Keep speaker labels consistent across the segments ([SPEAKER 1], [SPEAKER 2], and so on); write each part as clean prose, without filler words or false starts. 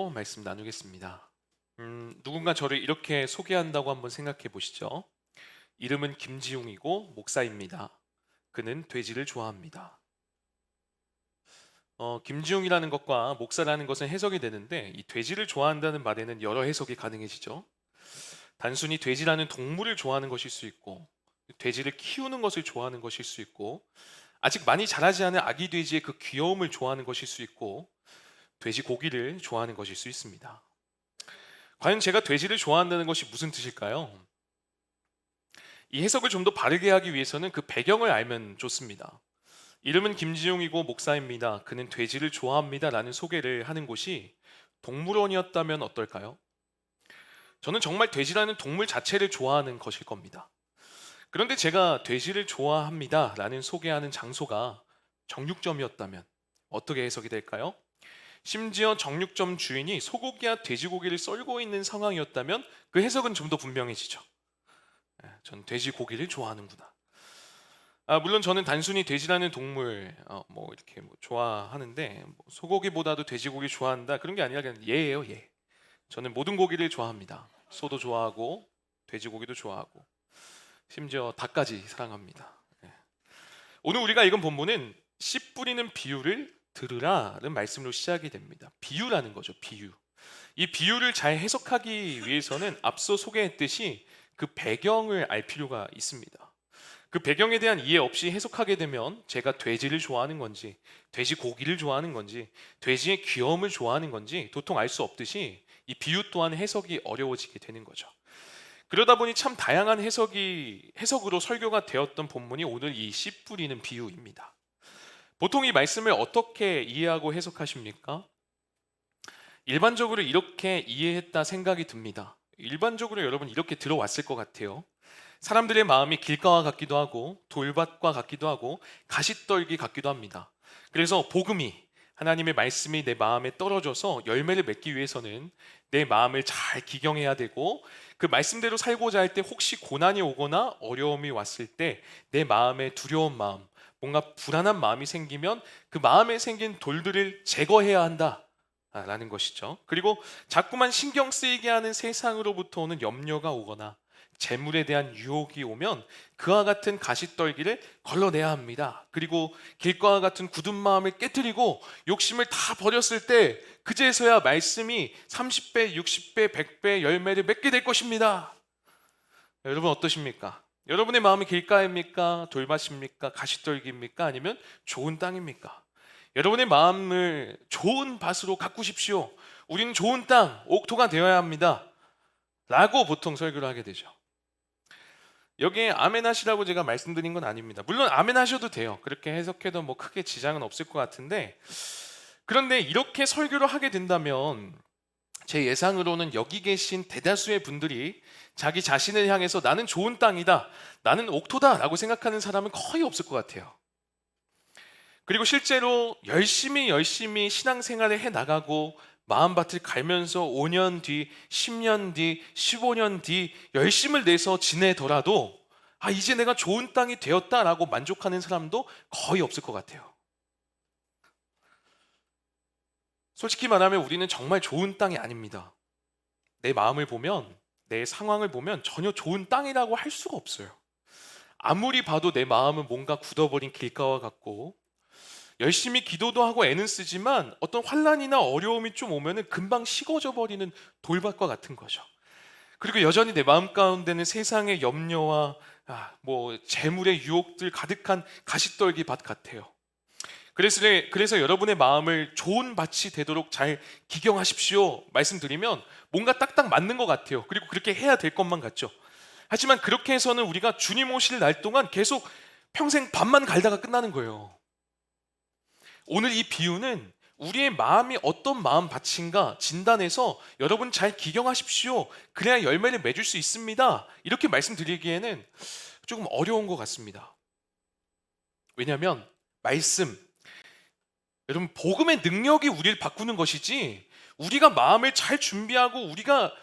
[SPEAKER 1] 제목으로 말씀 나누겠습니다. 누군가 저를 이렇게 소개한다고 한번 생각해 보시죠. 이름은 김지웅이고 목사입니다. 그는 돼지를 좋아합니다. 김지웅이라는 것과 목사라는 것은 해석이 되는데 이 돼지를 좋아한다는 말에는 여러 해석이 가능해지죠. 단순히 돼지라는 동물을 좋아하는 것일 수 있고 돼지를 키우는 것을 좋아하는 것일 수 있고 아직 많이 자라지 않은 아기 돼지의 그 귀여움을 좋아하는 것일 수 있고 돼지 고기를 좋아하는 것일 수 있습니다. 과연 제가 돼지를 좋아한다는 것이 무슨 뜻일까요? 이 해석을 좀 더 바르게 하기 위해서는 그 배경을 알면 좋습니다. 이름은 김지용이고 목사입니다. 그는 돼지를 좋아합니다. 라는 소개를 하는 곳이 동물원이었다면 어떨까요? 저는 정말 돼지라는 동물 자체를 좋아하는 것일 겁니다. 그런데 제가 돼지를 좋아합니다. 라는 소개하는 장소가 정육점이었다면 어떻게 해석이 될까요? 심지어 정육점 주인이 소고기와 돼지고기를 썰고 있는 상황이었다면 그 해석은 좀 더 분명해지죠. 전 돼지고기를 좋아하는구나. 물론 저는 단순히 돼지라는 동물 이렇게 좋아하는데 소고기보다도 돼지고기 좋아한다 그런 게 아니라 그냥 예예요, 예. 저는 모든 고기를 좋아합니다. 소도 좋아하고 돼지고기도 좋아하고 심지어 닭까지 사랑합니다. 오늘 우리가 읽은 본문은 씨 뿌리는 비유를 들으라는 말씀으로 시작이 됩니다. 비유라는 거죠, 비유. 이 비유를 잘 해석하기 위해서는 앞서 소개했듯이 그 배경을 알 필요가 있습니다. 그 배경에 대한 이해 없이 해석하게 되면 제가 돼지를 좋아하는 건지, 돼지 고기를 좋아하는 건지, 돼지의 귀여움을 좋아하는 건지 도통 알 수 없듯이 이 비유 또한 해석이 어려워지게 되는 거죠. 그러다 보니 참 다양한 해석으로 설교가 되었던 본문이 오늘 이 씨 뿌리는 비유입니다. 보통 이 말씀을 어떻게 이해하고 해석하십니까? 일반적으로 이렇게 이해했다 생각이 듭니다. 일반적으로 여러분 이렇게 들어왔을 것 같아요. 사람들의 마음이 길가와 같기도 하고 돌밭과 같기도 하고 가시떨기 같기도 합니다. 그래서 복음이 하나님의 말씀이 내 마음에 떨어져서 열매를 맺기 위해서는 내 마음을 잘 기경해야 되고 그 말씀대로 살고자 할 때 혹시 고난이 오거나 어려움이 왔을 때 내 마음에 두려운 마음, 뭔가 불안한 마음이 생기면 그 마음에 생긴 돌들을 제거해야 한다 라는 것이죠. 그리고 자꾸만 신경 쓰이게 하는 세상으로부터 오는 염려가 오거나 재물에 대한 유혹이 오면 그와 같은 가시떨기를 걸러내야 합니다. 그리고 길가와 같은 굳은 마음을 깨뜨리고 욕심을 다 버렸을 때 그제서야 말씀이 30배, 60배, 100배 열매를 맺게 될 것입니다. 여러분 어떠십니까? 여러분의 마음이 길가입니까? 돌밭입니까? 가시떨기입니까? 아니면 좋은 땅입니까? 여러분의 마음을 좋은 밭으로 가꾸십시오. 우리는 좋은 땅, 옥토가 되어야 합니다. 라고 보통 설교를 하게 되죠. 여기에 아멘 하시라고 제가 말씀드린 건 아닙니다. 물론 아멘 하셔도 돼요. 그렇게 해석해도 크게 지장은 없을 것 같은데, 그런데 이렇게 설교를 하게 된다면 제 예상으로는 여기 계신 대다수의 분들이 자기 자신을 향해서 나는 좋은 땅이다, 나는 옥토다 라고 생각하는 사람은 거의 없을 것 같아요. 그리고 실제로 열심히 신앙생활을 해나가고 마음밭을 갈면서 5년 뒤, 10년 뒤, 15년 뒤 열심을 내서 지내더라도 이제 내가 좋은 땅이 되었다라고 만족하는 사람도 거의 없을 것 같아요. 솔직히 말하면 우리는 정말 좋은 땅이 아닙니다. 내 마음을 보면, 내 상황을 보면 전혀 좋은 땅이라고 할 수가 없어요. 아무리 봐도 내 마음은 뭔가 굳어버린 길가와 같고 열심히 기도도 하고 애는 쓰지만 어떤 환난이나 어려움이 좀 오면은 금방 식어져 버리는 돌밭과 같은 거죠. 그리고 여전히 내 마음 가운데는 세상의 염려와 재물의 유혹들 가득한 가시떨기 밭 같아요. 그래서 여러분의 마음을 좋은 밭이 되도록 잘 기경하십시오 말씀드리면 뭔가 딱딱 맞는 것 같아요. 그리고 그렇게 해야 될 것만 같죠. 하지만 그렇게 해서는 우리가 주님 오실 날 동안 계속 평생 밭만 갈다가 끝나는 거예요. 오늘 이 비유는 우리의 마음이 어떤 마음밭인가 진단해서 여러분 잘 기경하십시오. 그래야 열매를 맺을 수 있습니다. 이렇게 말씀드리기에는 조금 어려운 것 같습니다. 왜냐하면 말씀, 여러분 복음의 능력이 우리를 바꾸는 것이지 우리가 마음을 잘 준비하고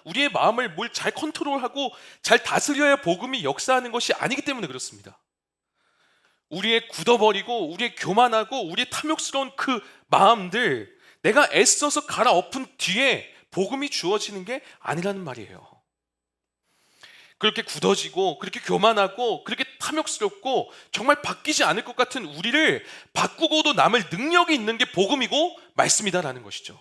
[SPEAKER 1] 우리의 마음을 뭘 잘 컨트롤하고 잘 다스려야 복음이 역사하는 것이 아니기 때문에 그렇습니다. 우리의 굳어버리고 우리의 교만하고 우리의 탐욕스러운 그 마음들 내가 애써서 갈아엎은 뒤에 복음이 주어지는 게 아니라는 말이에요. 그렇게 굳어지고 그렇게 교만하고 그렇게 탐욕스럽고 정말 바뀌지 않을 것 같은 우리를 바꾸고도 남을 능력이 있는 게 복음이고 말씀이다라는 것이죠.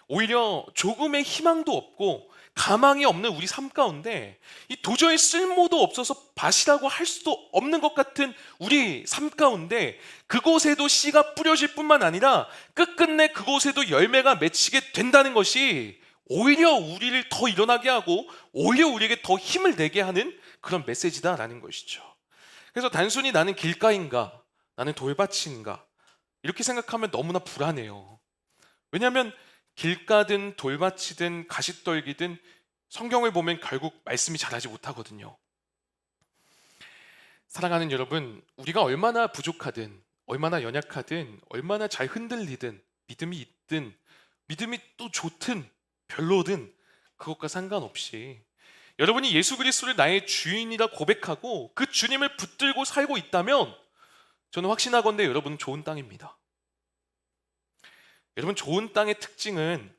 [SPEAKER 1] 오히려 조금의 희망도 없고 가망이 없는 우리 삶 가운데 이 도저히 쓸모도 없어서 밭이라고 할 수도 없는 것 같은 우리 삶 가운데 그곳에도 씨가 뿌려질 뿐만 아니라 끝끝내 그곳에도 열매가 맺히게 된다는 것이 오히려 우리를 더 일어나게 하고 오히려 우리에게 더 힘을 내게 하는 그런 메시지다라는 것이죠. 그래서 단순히 나는 길가인가 나는 돌밭인가 이렇게 생각하면 너무나 불안해요. 왜냐하면 길가든 돌밭이든 가시떨기든 성경을 보면 결국 말씀이 자라지 못하거든요. 사랑하는 여러분, 우리가 얼마나 부족하든 얼마나 연약하든 얼마나 잘 흔들리든 믿음이 있든 믿음이 또 좋든 별로든 그것과 상관없이 여러분이 예수 그리스도를 나의 주인이라 고백하고 그 주님을 붙들고 살고 있다면 저는 확신하건대 여러분은 좋은 땅입니다. 여러분, 좋은 땅의 특징은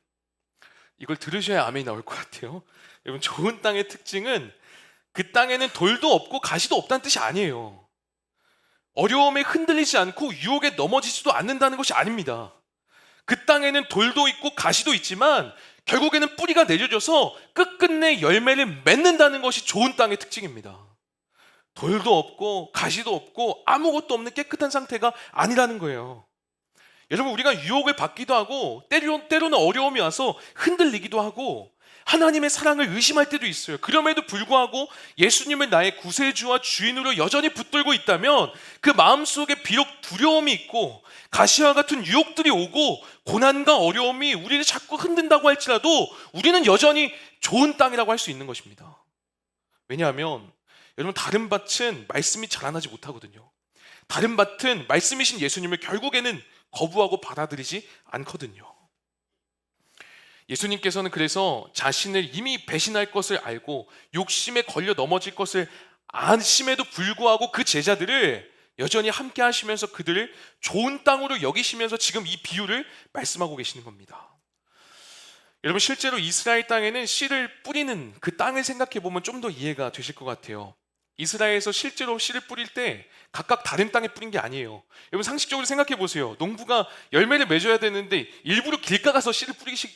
[SPEAKER 1] 이걸 들으셔야 아멘이 나올 것 같아요. 여러분, 좋은 땅의 특징은 그 땅에는 돌도 없고 가시도 없다는 뜻이 아니에요. 어려움에 흔들리지 않고 유혹에 넘어지지도 않는다는 것이 아닙니다. 그 땅에는 돌도 있고 가시도 있지만 결국에는 뿌리가 내려져서 끝끝내 열매를 맺는다는 것이 좋은 땅의 특징입니다. 돌도 없고 가시도 없고 아무것도 없는 깨끗한 상태가 아니라는 거예요. 여러분, 우리가 유혹을 받기도 하고 때로는 어려움이 와서 흔들리기도 하고 하나님의 사랑을 의심할 때도 있어요. 그럼에도 불구하고 예수님을 나의 구세주와 주인으로 여전히 붙들고 있다면 그 마음속에 비록 두려움이 있고 가시와 같은 유혹들이 오고 고난과 어려움이 우리를 자꾸 흔든다고 할지라도 우리는 여전히 좋은 땅이라고 할 수 있는 것입니다. 왜냐하면 여러분, 다른 밭은 말씀이 자라나지 못하거든요. 다른 밭은 말씀이신 예수님을 결국에는 거부하고 받아들이지 않거든요. 예수님께서는 그래서 자신을 이미 배신할 것을 알고 욕심에 걸려 넘어질 것을 아심에도 불구하고 그 제자들을 여전히 함께 하시면서 그들을 좋은 땅으로 여기시면서 지금 이 비유를 말씀하고 계시는 겁니다. 여러분, 실제로 이스라엘 땅에는 씨를 뿌리는 그 땅을 생각해 보면 좀 더 이해가 되실 것 같아요. 이스라엘에서 실제로 씨를 뿌릴 때 각각 다른 땅에 뿌린 게 아니에요. 여러분, 상식적으로 생각해 보세요. 농부가 열매를 맺어야 되는데 일부러 길가 가서 씨를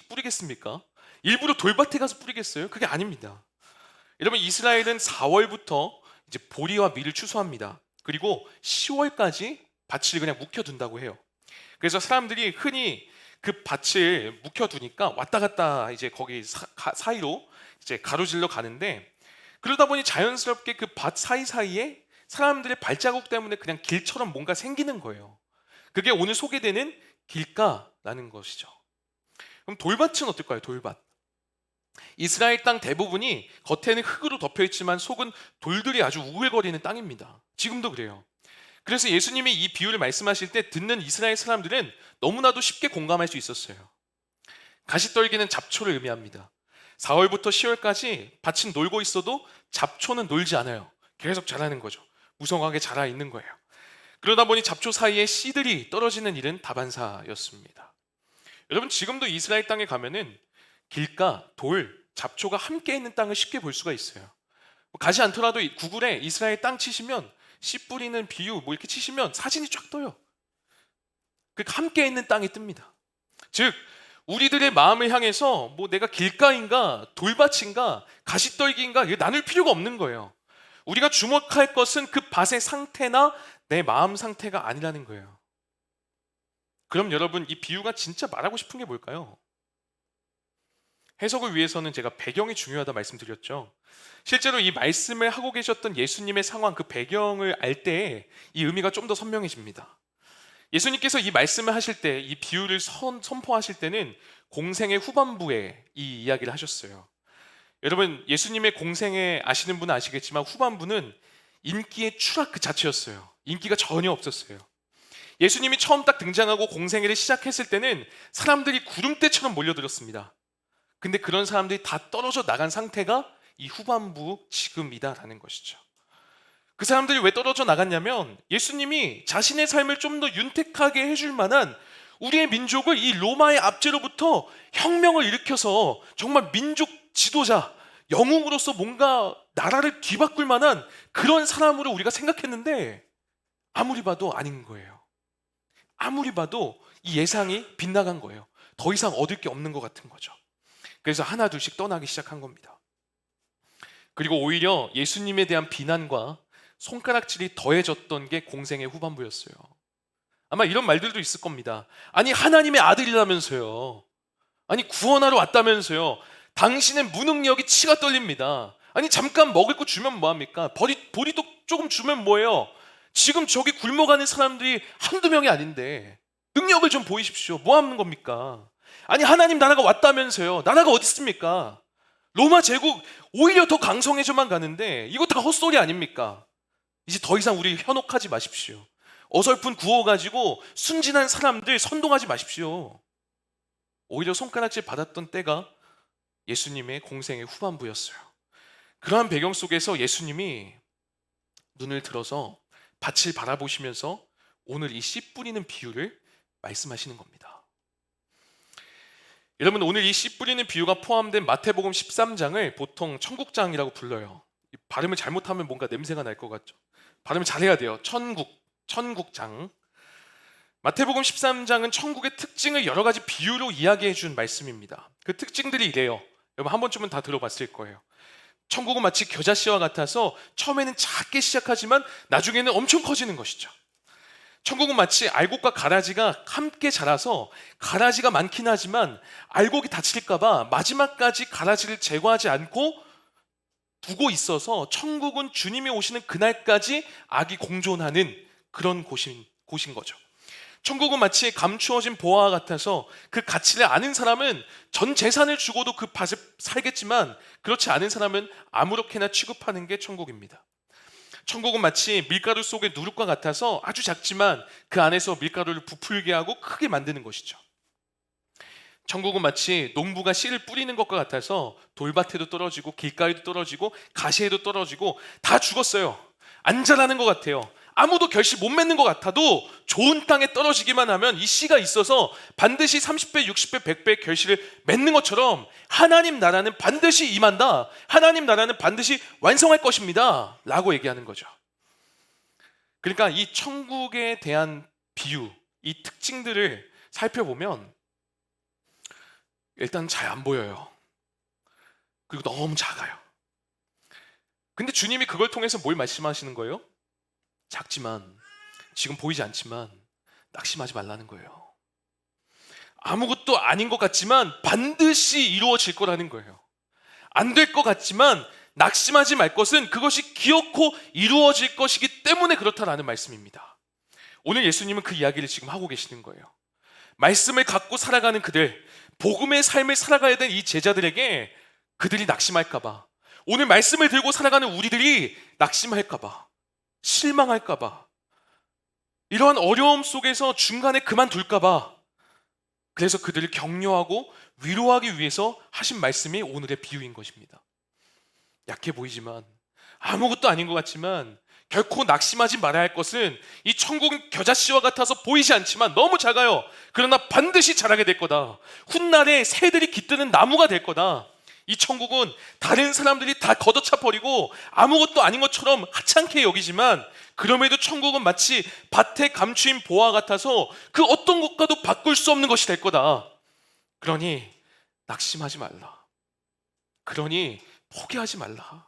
[SPEAKER 1] 뿌리겠습니까? 일부러 돌밭에 가서 뿌리겠어요? 그게 아닙니다. 여러분, 이스라엘은 4월부터 이제 보리와 밀을 추수합니다. 그리고 10월까지 밭을 그냥 묵혀둔다고 해요. 그래서 사람들이 흔히 그 밭을 묵혀두니까 왔다 갔다 이제 거기 사이로 이제 가로질러 가는데, 그러다 보니 자연스럽게 그 밭 사이사이에 사람들의 발자국 때문에 그냥 길처럼 뭔가 생기는 거예요. 그게 오늘 소개되는 길가라는 것이죠. 그럼 돌밭은 어떨까요? 돌밭. 이스라엘 땅 대부분이 겉에는 흙으로 덮여있지만 속은 돌들이 아주 우글거리는 땅입니다. 지금도 그래요. 그래서 예수님이 이 비유를 말씀하실 때 듣는 이스라엘 사람들은 너무나도 쉽게 공감할 수 있었어요. 가시떨기는 잡초를 의미합니다. 4월부터 10월까지 밭은 놀고 있어도 잡초는 놀지 않아요. 계속 자라는 거죠. 무성하게 자라 있는 거예요. 그러다 보니 잡초 사이에 씨들이 떨어지는 일은 다반사였습니다. 여러분, 지금도 이스라엘 땅에 가면은 길가, 돌, 잡초가 함께 있는 땅을 쉽게 볼 수가 있어요. 가지 않더라도 구글에 이스라엘 땅 치시면 씨 뿌리는 비유 뭐 이렇게 치시면 사진이 쫙 떠요. 그 함께 있는 땅이 뜹니다. 즉 우리들의 마음을 향해서 뭐 내가 길가인가 돌밭인가 가시떨기인가 이거 나눌 필요가 없는 거예요. 우리가 주목할 것은 그 밭의 상태나 내 마음 상태가 아니라는 거예요. 그럼 여러분, 이 비유가 진짜 말하고 싶은 게 뭘까요? 해석을 위해서는 제가 배경이 중요하다 말씀드렸죠. 실제로 이 말씀을 하고 계셨던 예수님의 상황, 그 배경을 알 때 이 의미가 좀 더 선명해집니다. 예수님께서 이 말씀을 하실 때, 이 비유를 선포하실 때는 공생의 후반부에 이 이야기를 하셨어요. 여러분, 예수님의 공생에 아시는 분은 아시겠지만 후반부는 인기의 추락 그 자체였어요. 인기가 전혀 없었어요. 예수님이 처음 딱 등장하고 공생애를 시작했을 때는 사람들이 구름대처럼 몰려들었습니다. 근데 그런 사람들이 다 떨어져 나간 상태가 이 후반부 지금이다라는 것이죠. 그 사람들이 왜 떨어져 나갔냐면 예수님이 자신의 삶을 좀 더 윤택하게 해줄 만한 우리의 민족을 이 로마의 압제로부터 혁명을 일으켜서 정말 민족 지도자, 영웅으로서 뭔가 나라를 뒤바꿀 만한 그런 사람으로 우리가 생각했는데 아무리 봐도 아닌 거예요. 아무리 봐도 이 예상이 빗나간 거예요. 더 이상 얻을 게 없는 것 같은 거죠. 그래서 하나 둘씩 떠나기 시작한 겁니다. 그리고 오히려 예수님에 대한 비난과 손가락질이 더해졌던 게 공생의 후반부였어요. 아마 이런 말들도 있을 겁니다. 아니 하나님의 아들이라면서요. 아니 구원하러 왔다면서요. 당신의 무능력이 치가 떨립니다. 아니 잠깐 먹을 거 주면 뭐합니까? 보리도 조금 주면 뭐예요? 지금 저기 굶어가는 사람들이 한두 명이 아닌데 능력을 좀 보이십시오. 뭐 하는 겁니까? 아니 하나님 나라가 왔다면서요. 나라가 어디 있습니까? 로마 제국 오히려 더 강성해져만 가는데 이거 다 헛소리 아닙니까? 이제 더 이상 우리 현혹하지 마십시오. 어설픈 구호 가지고 순진한 사람들 선동하지 마십시오. 오히려 손가락질 받았던 때가 예수님의 공생의 후반부였어요. 그러한 배경 속에서 예수님이 눈을 들어서 밭을 바라보시면서 오늘 이 씨 뿌리는 비유를 말씀하시는 겁니다. 여러분, 오늘 이 씨 뿌리는 비유가 포함된 마태복음 13장을 보통 천국장이라고 불러요. 발음을 잘못하면 뭔가 냄새가 날 것 같죠. 발음을 잘해야 돼요. 천국장. 마태복음 13장은 천국의 특징을 여러 가지 비유로 이야기해 준 말씀입니다. 그 특징들이 이래요. 여러분 한 번쯤은 다 들어봤을 거예요. 천국은 마치 겨자씨와 같아서 처음에는 작게 시작하지만 나중에는 엄청 커지는 것이죠. 천국은 마치 알곡과 가라지가 함께 자라서 가라지가 많긴 하지만 알곡이 다칠까 봐 마지막까지 가라지를 제거하지 않고 두고 있어서 천국은 주님이 오시는 그날까지 악이 공존하는 그런 곳인 거죠. 천국은 마치 감추어진 보화와 같아서 그 가치를 아는 사람은 전 재산을 주고도 그 밭을 살겠지만 그렇지 않은 사람은 아무렇게나 취급하는 게 천국입니다. 천국은 마치 밀가루 속의 누룩과 같아서 아주 작지만 그 안에서 밀가루를 부풀게 하고 크게 만드는 것이죠. 천국은 마치 농부가 씨를 뿌리는 것과 같아서 돌밭에도 떨어지고 길가에도 떨어지고 가시에도 떨어지고 다 죽었어요. 안 자라는 것 같아요. 아무도 결실 못 맺는 것 같아도 좋은 땅에 떨어지기만 하면 이 씨가 있어서 반드시 30배, 60배, 100배 결실을 맺는 것처럼 하나님 나라는 반드시 임한다. 하나님 나라는 반드시 완성할 것입니다. 라고 얘기하는 거죠. 그러니까 이 천국에 대한 비유, 이 특징들을 살펴보면 일단 잘 안 보여요. 그리고 너무 작아요. 근데 주님이 그걸 통해서 뭘 말씀하시는 거예요? 작지만, 지금 보이지 않지만 낙심하지 말라는 거예요. 아무것도 아닌 것 같지만 반드시 이루어질 거라는 거예요. 안 될 것 같지만 낙심하지 말 것은 그것이 기어코 이루어질 것이기 때문에 그렇다라는 말씀입니다. 오늘 예수님은 그 이야기를 지금 하고 계시는 거예요. 말씀을 갖고 살아가는 그들, 복음의 삶을 살아가야 될 이 제자들에게 그들이 낙심할까 봐, 오늘 말씀을 들고 살아가는 우리들이 낙심할까 봐, 실망할까 봐, 이러한 어려움 속에서 중간에 그만둘까 봐, 그래서 그들을 격려하고 위로하기 위해서 하신 말씀이 오늘의 비유인 것입니다. 약해 보이지만, 아무것도 아닌 것 같지만 결코 낙심하지 말아야 할 것은 이 천국은 겨자씨와 같아서 보이지 않지만 너무 작아요. 그러나 반드시 자라게 될 거다. 훗날에 새들이 깃드는 나무가 될 거다. 이 천국은 다른 사람들이 다 걷어차 버리고 아무것도 아닌 것처럼 하찮게 여기지만 그럼에도 천국은 마치 밭에 감추인 보화 같아서 그 어떤 것과도 바꿀 수 없는 것이 될 거다. 그러니 낙심하지 말라. 그러니 포기하지 말라.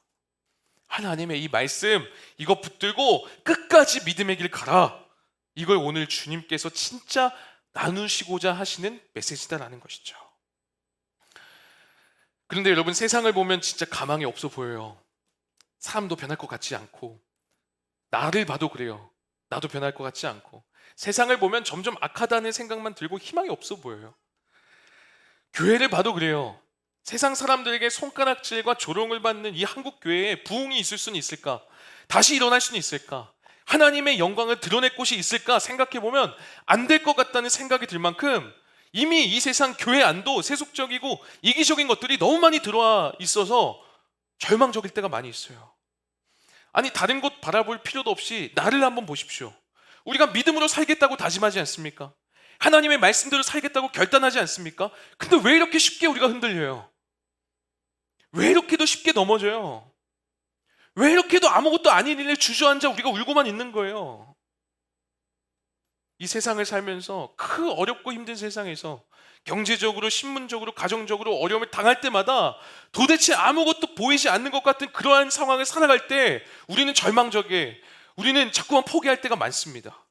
[SPEAKER 1] 하나님의 이 말씀, 이거 붙들고 끝까지 믿음의 길 가라. 이걸 오늘 주님께서 진짜 나누시고자 하시는 메시지다라는 것이죠. 그런데 여러분, 세상을 보면 진짜 가망이 없어 보여요. 사람도 변할 것 같지 않고, 나를 봐도 그래요. 나도 변할 것 같지 않고, 세상을 보면 점점 악하다는 생각만 들고 희망이 없어 보여요. 교회를 봐도 그래요. 세상 사람들에게 손가락질과 조롱을 받는 이 한국 교회에 부흥이 있을 수는 있을까? 다시 일어날 수는 있을까? 하나님의 영광을 드러낼 곳이 있을까? 생각해보면 안 될 것 같다는 생각이 들 만큼 이미 이 세상 교회 안도 세속적이고 이기적인 것들이 너무 많이 들어와 있어서 절망적일 때가 많이 있어요. 아니, 다른 곳 바라볼 필요도 없이 나를 한번 보십시오. 우리가 믿음으로 살겠다고 다짐하지 않습니까? 하나님의 말씀대로 살겠다고 결단하지 않습니까? 근데 왜 이렇게 쉽게 우리가 흔들려요? 왜 이렇게도 쉽게 넘어져요? 왜 이렇게도 아무것도 아닌 일에 주저앉아 우리가 울고만 있는 거예요? 이 세상을 살면서 그 어렵고 힘든 세상에서 경제적으로, 신문적으로, 가정적으로 어려움을 당할 때마다 도대체 아무것도 보이지 않는 것 같은 그러한 상황을 살아갈 때 우리는 절망적에, 우리는 자꾸만 포기할 때가 많습니다.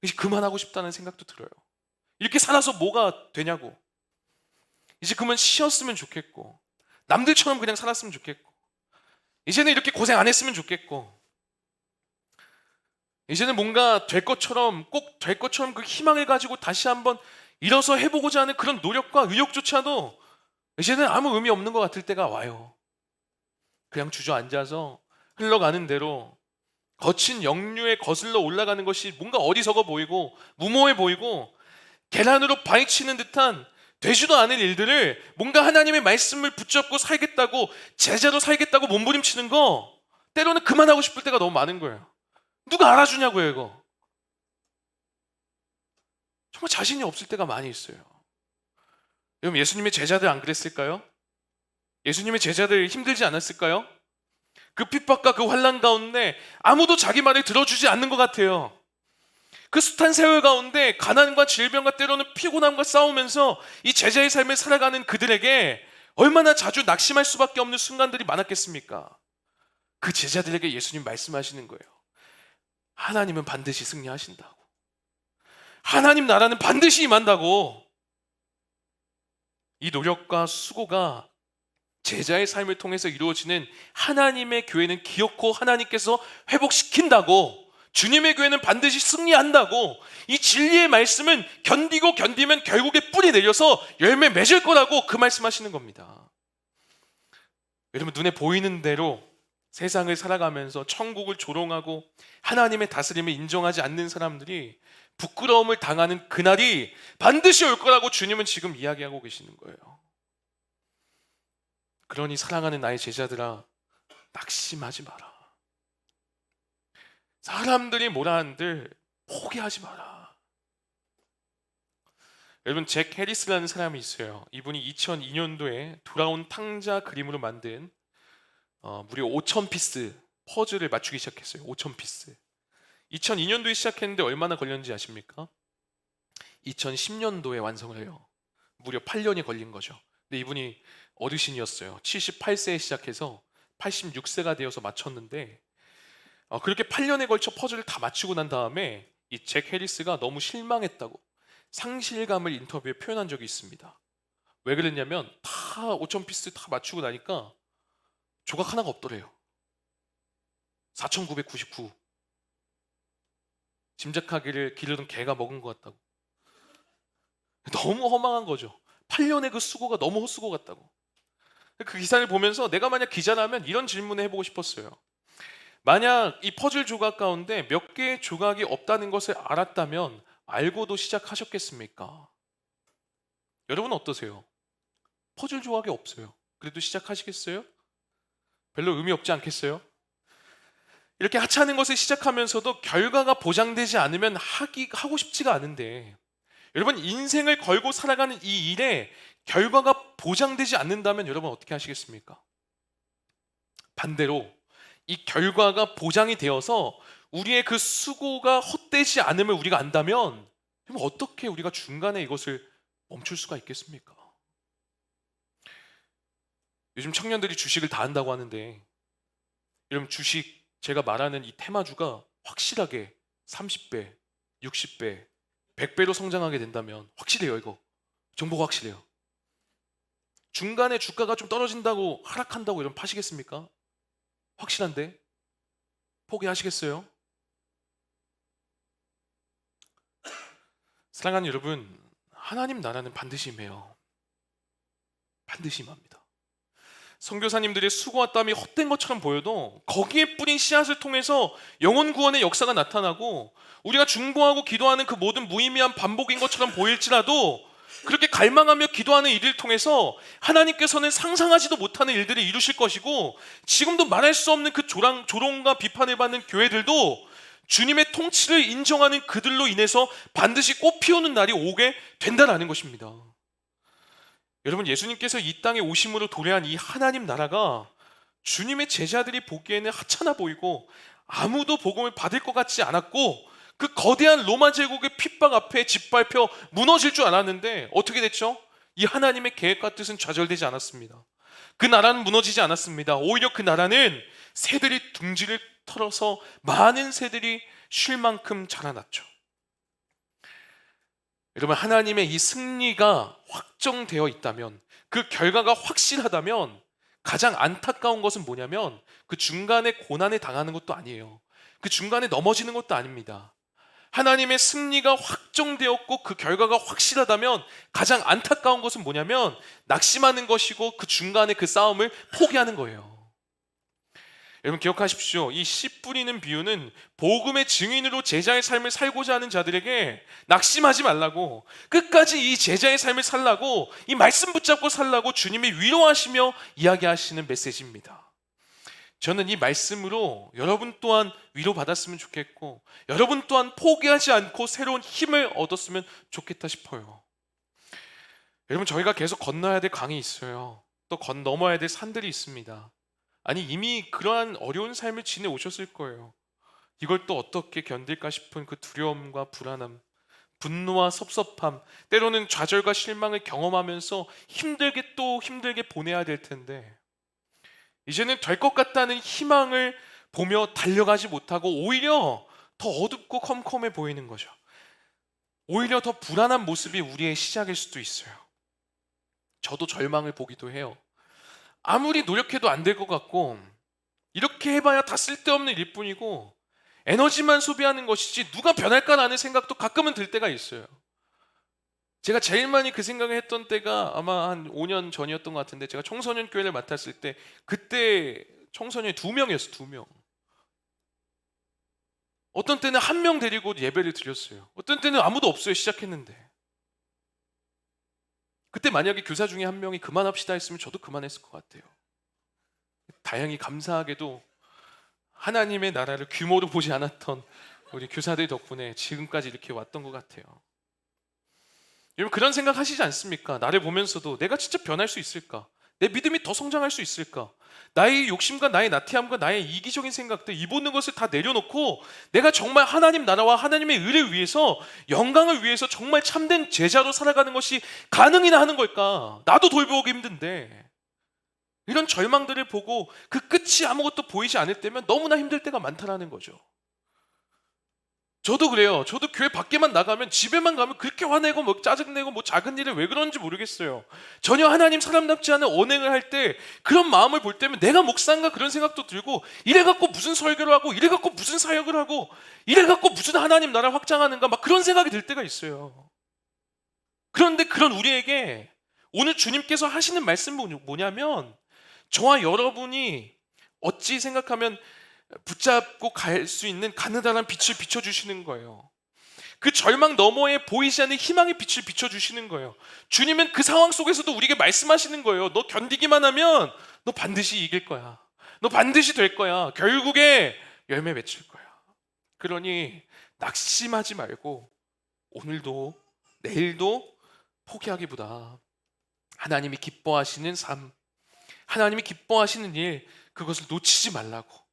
[SPEAKER 1] 이제 그만하고 싶다는 생각도 들어요. 이렇게 살아서 뭐가 되냐고. 이제 그만 쉬었으면 좋겠고, 남들처럼 그냥 살았으면 좋겠고, 이제는 이렇게 고생 안 했으면 좋겠고, 이제는 뭔가 될 것처럼, 꼭 될 것처럼 그 희망을 가지고 다시 한번 일어서 해보고자 하는 그런 노력과 의욕조차도 이제는 아무 의미 없는 것 같을 때가 와요. 그냥 주저앉아서 흘러가는 대로 거친 역류에 거슬러 올라가는 것이 뭔가 어리석어 보이고 무모해 보이고, 계란으로 바위치는 듯한 되지도 않을 일들을 뭔가 하나님의 말씀을 붙잡고 살겠다고, 제자로 살겠다고 몸부림치는 거, 때로는 그만하고 싶을 때가 너무 많은 거예요. 누가 알아주냐고요, 이거. 정말 자신이 없을 때가 많이 있어요. 여러분, 예수님의 제자들 안 그랬을까요? 예수님의 제자들 힘들지 않았을까요? 그 핍박과 그 환난 가운데 아무도 자기 말을 들어주지 않는 것 같아요. 그 숱한 세월 가운데 가난과 질병과 때로는 피곤함과 싸우면서 이 제자의 삶을 살아가는 그들에게 얼마나 자주 낙심할 수밖에 없는 순간들이 많았겠습니까? 그 제자들에게 예수님 말씀하시는 거예요. 하나님은 반드시 승리하신다고. 하나님 나라는 반드시 임한다고. 이 노력과 수고가 제자의 삶을 통해서 이루어지는 하나님의 교회는 기어코 하나님께서 회복시킨다고, 주님의 교회는 반드시 승리한다고, 이 진리의 말씀은 견디고 견디면 결국에 뿌리 내려서 열매 맺을 거라고 그 말씀하시는 겁니다. 여러분, 눈에 보이는 대로 세상을 살아가면서 천국을 조롱하고 하나님의 다스림을 인정하지 않는 사람들이 부끄러움을 당하는 그날이 반드시 올 거라고 주님은 지금 이야기하고 계시는 거예요. 그러니 사랑하는 나의 제자들아, 낙심하지 마라. 사람들이 뭐라 한들 포기하지 마라. 여러분, 잭 해리스라는 사람이 있어요. 이분이 2002년도에 돌아온 탕자 그림으로 만든 무려 5,000피스 퍼즐을 맞추기 시작했어요. 5,000피스. 2002년도에 시작했는데 얼마나 걸렸는지 아십니까? 2010년도에 완성을 해요. 무려 8년이 걸린 거죠. 근데 이분이 어르신이었어요. 78세에 시작해서 86세가 되어서 맞췄는데, 그렇게 8년에 걸쳐 퍼즐을 다 맞추고 난 다음에 이 잭 해리스가 너무 실망했다고 상실감을 인터뷰에 표현한 적이 있습니다. 왜 그랬냐면 다 5,000피스 다 맞추고 나니까 조각 하나가 없더래요. 4,999. 짐작하기를 기르던 개가 먹은 것 같다고. 너무 허망한 거죠. 8년의 그 수고가 너무 헛수고 같다고. 그 기사를 보면서 내가 만약 기자라면 이런 질문을 해보고 싶었어요. 만약 이 퍼즐 조각 가운데 몇 개의 조각이 없다는 것을 알았다면 알고도 시작하셨겠습니까? 여러분은 어떠세요? 퍼즐 조각이 없어요. 그래도 시작하시겠어요? 별로 의미 없지 않겠어요? 이렇게 하찮은 것을 시작하면서도 결과가 보장되지 않으면 하고 싶지가 않은데, 여러분, 인생을 걸고 살아가는 이 일에 결과가 보장되지 않는다면 여러분 어떻게 하시겠습니까? 반대로 이 결과가 보장이 되어서 우리의 그 수고가 헛되지 않음을 우리가 안다면, 그럼 어떻게 우리가 중간에 이것을 멈출 수가 있겠습니까? 요즘 청년들이 주식을 다 한다고 하는데, 여러분, 주식 제가 말하는 이 테마주가 확실하게 30배, 60배, 100배로 성장하게 된다면 확실해요. 이거 정보가 확실해요. 중간에 주가가 좀 떨어진다고, 하락한다고 이러면 파시겠습니까? 확실한데 포기하시겠어요? 사랑하는 여러분, 하나님 나라는 반드시 임해요. 반드시 임합니다. 선교사님들의 수고와 땀이 헛된 것처럼 보여도 거기에 뿌린 씨앗을 통해서 영혼 구원의 역사가 나타나고, 우리가 중보하고 기도하는 그 모든 무의미한 반복인 것처럼 보일지라도 그렇게 갈망하며 기도하는 일을 통해서 하나님께서는 상상하지도 못하는 일들을 이루실 것이고, 지금도 말할 수 없는 그 조롱과 비판을 받는 교회들도 주님의 통치를 인정하는 그들로 인해서 반드시 꽃 피우는 날이 오게 된다는 것입니다. 여러분, 예수님께서 이 땅에 오심으로 도래한 이 하나님 나라가 주님의 제자들이 보기에는 하찮아 보이고 아무도 복음을 받을 것 같지 않았고, 그 거대한 로마 제국의 핍박 앞에 짓밟혀 무너질 줄 알았는데 어떻게 됐죠? 이 하나님의 계획과 뜻은 좌절되지 않았습니다. 그 나라는 무너지지 않았습니다. 오히려 그 나라는 새들이 둥지를 털어서 많은 새들이 쉴 만큼 자라났죠. 여러분, 하나님의 이 승리가 확정되어 있다면, 그 결과가 확실하다면, 가장 안타까운 것은 뭐냐면 그 중간에 고난에 당하는 것도 아니에요. 그 중간에 넘어지는 것도 아닙니다. 하나님의 승리가 확정되었고 그 결과가 확실하다면 가장 안타까운 것은 뭐냐면 낙심하는 것이고 그 중간에 그 싸움을 포기하는 거예요. 여러분, 기억하십시오. 이 씨 뿌리는 비유는 복음의 증인으로 제자의 삶을 살고자 하는 자들에게 낙심하지 말라고, 끝까지 이 제자의 삶을 살라고, 이 말씀 붙잡고 살라고 주님이 위로하시며 이야기하시는 메시지입니다. 저는 이 말씀으로 여러분 또한 위로받았으면 좋겠고, 여러분 또한 포기하지 않고 새로운 힘을 얻었으면 좋겠다 싶어요. 여러분, 저희가 계속 건너야 될 강이 있어요. 또 넘어야 될 산들이 있습니다. 아니, 이미 그러한 어려운 삶을 지내오셨을 거예요. 이걸 또 어떻게 견딜까 싶은 그 두려움과 불안함, 분노와 섭섭함, 때로는 좌절과 실망을 경험하면서 힘들게 또 힘들게 보내야 될 텐데, 이제는 될 것 같다는 희망을 보며 달려가지 못하고 오히려 더 어둡고 컴컴해 보이는 거죠. 오히려 더 불안한 모습이 우리의 시작일 수도 있어요. 저도 절망을 보기도 해요. 아무리 노력해도 안 될 것 같고, 이렇게 해봐야 다 쓸데없는 일뿐이고 에너지만 소비하는 것이지 누가 변할까라는 생각도 가끔은 들 때가 있어요. 제가 제일 많이 그 생각을 했던 때가 아마 한 5년 전이었던 것 같은데, 제가 청소년 교회를 맡았을 때 그때 청소년이 2명이었어요. 2명. 어떤 때는 1명 데리고 예배를 드렸어요. 어떤 때는 아무도 없어요. 시작했는데. 그때 만약에 교사 중에 1명이 그만합시다 했으면 저도 그만했을 것 같아요. 다행히 감사하게도 하나님의 나라를 규모로 보지 않았던 우리 교사들 덕분에 지금까지 이렇게 왔던 것 같아요. 여러분, 그런 생각 하시지 않습니까? 나를 보면서도 내가 진짜 변할 수 있을까? 내 믿음이 더 성장할 수 있을까? 나의 욕심과 나의 나태함과 나의 이기적인 생각들, 이 모든 것을 다 내려놓고 내가 정말 하나님 나라와 하나님의 의를 위해서, 영광을 위해서 정말 참된 제자로 살아가는 것이 가능이나 하는 걸까? 나도 돌보기 힘든데. 이런 절망들을 보고 그 끝이 아무것도 보이지 않을 때면 너무나 힘들 때가 많다라는 거죠. 저도 그래요. 저도 교회 밖에만 나가면, 집에만 가면 그렇게 화내고 뭐 짜증내고 뭐 작은 일을 왜 그런지 모르겠어요. 전혀 하나님 사람답지 않은 언행을 할 때 그런 마음을 볼 때면 내가 목사인가 그런 생각도 들고, 이래갖고 무슨 설교를 하고, 이래갖고 무슨 사역을 하고, 이래갖고 무슨 하나님 나라 확장하는가, 막 그런 생각이 들 때가 있어요. 그런데 그런 우리에게 오늘 주님께서 하시는 말씀은 뭐냐면, 저와 여러분이 어찌 생각하면 붙잡고 갈 수 있는 가느다란 빛을 비춰주시는 거예요. 그 절망 너머에 보이지 않는 희망의 빛을 비춰주시는 거예요. 주님은 그 상황 속에서도 우리에게 말씀하시는 거예요. 너 견디기만 하면 너 반드시 이길 거야. 너 반드시 될 거야. 결국에 열매 맺힐 거야. 그러니 낙심하지 말고 오늘도 내일도 포기하기보다 하나님이 기뻐하시는 삶, 하나님이 기뻐하시는 일, 그것을 놓치지 말라고,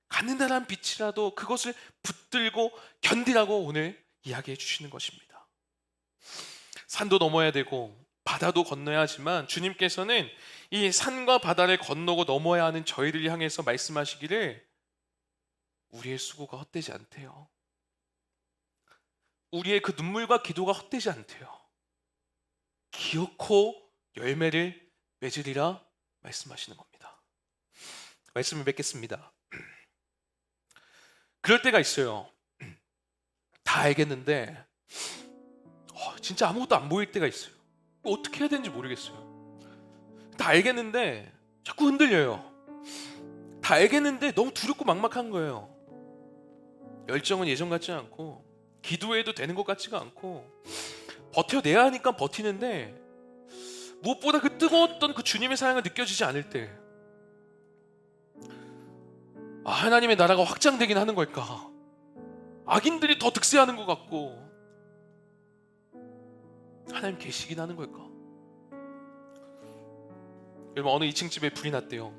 [SPEAKER 1] 가느다란 빛이라도 그것을 붙들고 견디라고 오늘 이야기해 주시는 것입니다. 산도 넘어야 되고 바다도 건너야 하지만 주님께서는 이 산과 바다를 건너고 넘어야 하는 저희를 향해서 말씀하시기를 우리의 수고가 헛되지 않대요. 우리의 그 눈물과 기도가 헛되지 않대요. 기어코 열매를 맺으리라 말씀하시는 겁니다. 말씀을 맺겠습니다. 그럴 때가 있어요. 다 알겠는데 진짜 아무것도 안 보일 때가 있어요. 어떻게 해야 되는지 모르겠어요. 다 알겠는데 자꾸 흔들려요. 다 알겠는데 너무 두렵고 막막한 거예요. 열정은 예전 같지 않고, 기도해도 되는 것 같지가 않고, 버텨내야 하니까 버티는데 무엇보다 그 뜨거웠던 그 주님의 사랑을 느껴지지 않을 때, 하나님의 나라가 확장되긴 하는 걸까? 악인들이 더 득세하는 것 같고 하나님 계시긴 하는 걸까? 여러분, 어느 2층 집에 불이 났대요.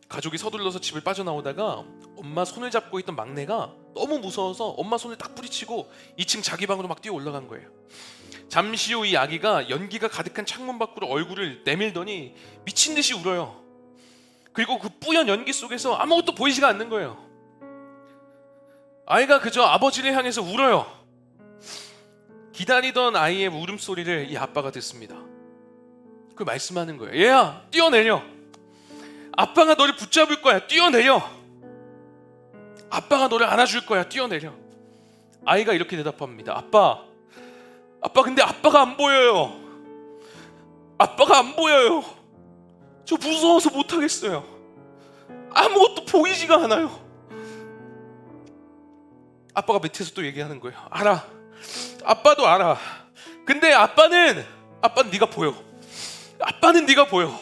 [SPEAKER 1] 가족이 서둘러서 집을 빠져나오다가 엄마 손을 잡고 있던 막내가 너무 무서워서 엄마 손을 딱 뿌리치고 2층 자기 방으로 막 뛰어 올라간 거예요. 잠시 후 이 아기가 연기가 가득한 창문 밖으로 얼굴을 내밀더니 미친 듯이 울어요. 그리고 그 뿌연 연기 속에서 아무것도 보이지가 않는 거예요. 아이가 그저 아버지를 향해서 울어요. 기다리던 아이의 울음소리를 이 아빠가 듣습니다. 그 말씀하는 거예요. 얘야, 뛰어내려. 아빠가 너를 붙잡을 거야. 뛰어내려. 아빠가 너를 안아줄 거야. 뛰어내려. 아이가 이렇게 대답합니다. 아빠 근데 아빠가 안 보여요. 아빠가 안 보여요. 저 무서워서 못하겠어요. 아무것도 보이지가 않아요. 아빠가 밑에서 또 얘기하는 거예요. 알아. 아빠도 알아. 근데 아빠는 네가 보여. 아빠는 네가 보여.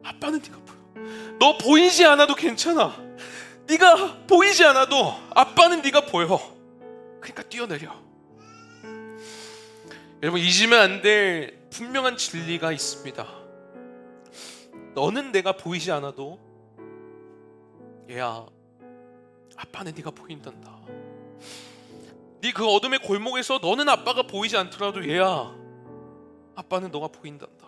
[SPEAKER 1] 아빠는 네가 보여. 너 보이지 않아도 괜찮아. 네가 보이지 않아도 아빠는 네가 보여. 그러니까 뛰어내려. 여러분, 잊으면 안 될 분명한 진리가 있습니다. 너는 내가 보이지 않아도 얘야, 아빠는 네가 보인단다. 네 그 어둠의 골목에서 너는 아빠가 보이지 않더라도 얘야, 아빠는 너가 보인단다.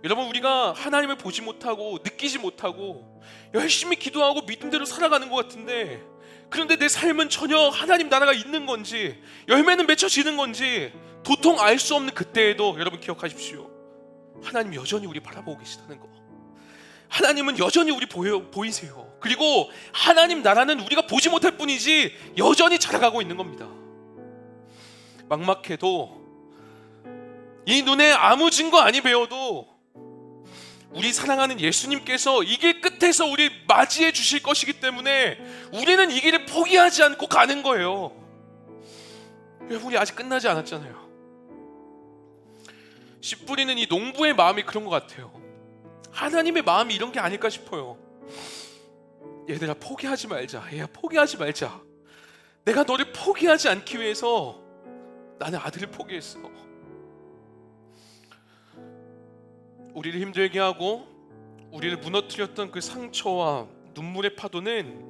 [SPEAKER 1] 여러분, 우리가 하나님을 보지 못하고 느끼지 못하고 열심히 기도하고 믿음대로 살아가는 것 같은데, 그런데 내 삶은 전혀 하나님 나라가 있는 건지 열매는 맺혀지는 건지 도통 알 수 없는 그때에도 여러분 기억하십시오. 하나님 여전히 우리 바라보고 계시다는 거. 하나님은 여전히 우리 보이세요. 그리고 하나님 나라는 우리가 보지 못할 뿐이지 여전히 자라가고 있는 겁니다. 막막해도 이 눈에 아무 증거 아니 배워도 우리 사랑하는 예수님께서 이 길 끝에서 우리 맞이해 주실 것이기 때문에 우리는 이 길을 포기하지 않고 가는 거예요. 여러분, 우리 아직 끝나지 않았잖아요. 씨 뿌리는 이 농부의 마음이 그런 것 같아요. 하나님의 마음이 이런 게 아닐까 싶어요. 얘들아, 포기하지 말자. 얘야, 포기하지 말자. 내가 너를 포기하지 않기 위해서 나는 아들을 포기했어. 우리를 힘들게 하고 우리를 무너뜨렸던 그 상처와 눈물의 파도는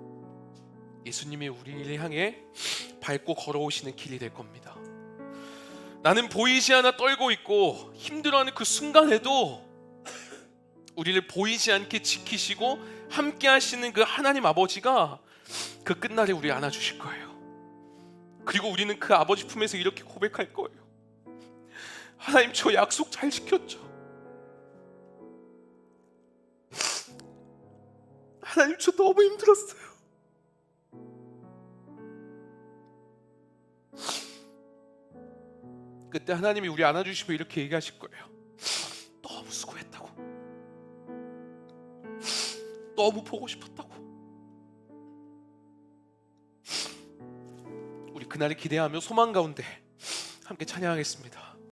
[SPEAKER 1] 예수님이 우리를 향해 밟고 걸어오시는 길이 될 겁니다. 나는 보이지 않아 떨고 있고 힘들어하는 그 순간에도 우리를 보이지 않게 지키시고 함께 하시는 그 하나님 아버지가 그 끝날에 우리 안아주실 거예요. 그리고 우리는 그 아버지 품에서 이렇게 고백할 거예요. 하나님, 저 약속 잘 지켰죠. 하나님, 저 너무 힘들었어요. 그때 하나님이 우리 안아주시면 이렇게 얘기하실 거예요. 너무 수고했다고. 너무 보고 싶었다고. 우리 그날을 기대하며 소망 가운데 함께 찬양하겠습니다.